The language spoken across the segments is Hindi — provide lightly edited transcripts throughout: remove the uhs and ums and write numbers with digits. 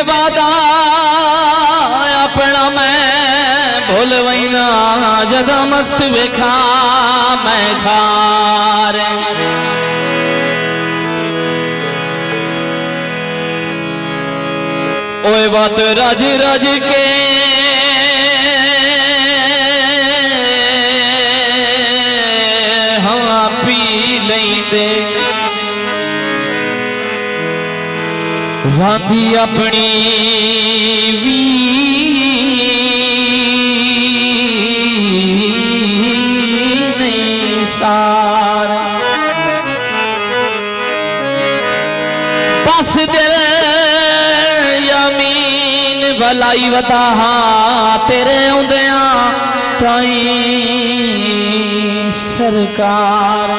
वादा अपना मैं भूल वहीना जद मस्त वेखा मैं खार ओए बात रज रज के हाँ पी लेंदे रांधी अपनी वी नहीं सार बस दिल यमीन भलाई वता तेरे उदया ताई सरकार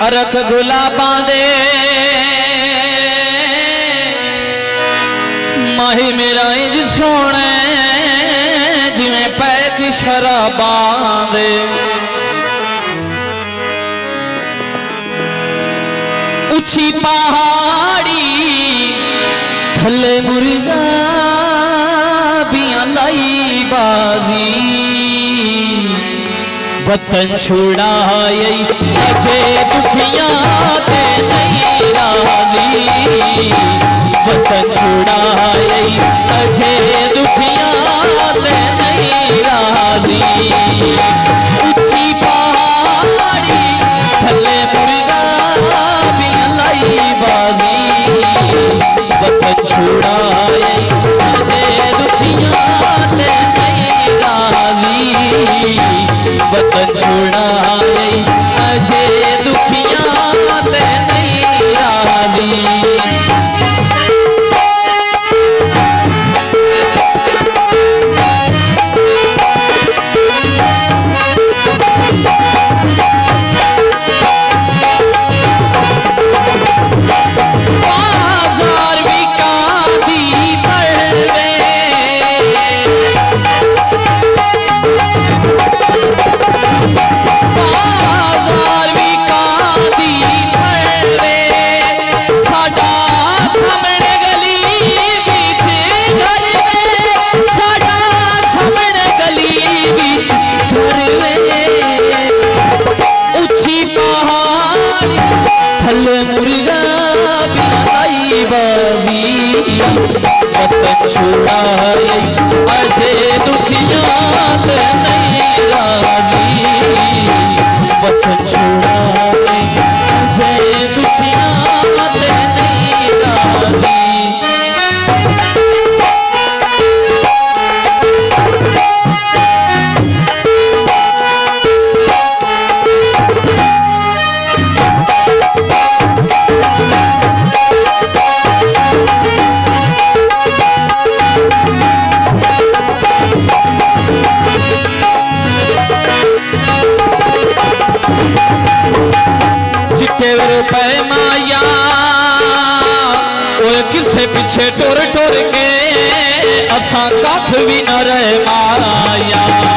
अरख गुलाबां दे माही मेरा इंज सोना जिवें पैक शराबां दे उची पहाड़ी थले मुर्गा बियां लाई बाजी वतन छुड़ाई अजे दुखियां ते नहीं राजी वतन छुड़ाई अजे दुखियां ते नहीं राजी उच्ची पहाड़ी थले मुर्गा भी लाई बाजी वतन छुड़ाई अजे दुखियां ते नहीं राजी वतन छुड़ाए अजे दुखियां ते नहीं राजी वतन छुड़ाए अजे दुखियां ते नहीं राजी वतन छुड़ाए अजे दुखियां ते नहीं राजी माया किसे पीछे टुर टुर के असा कख भी न रहे माया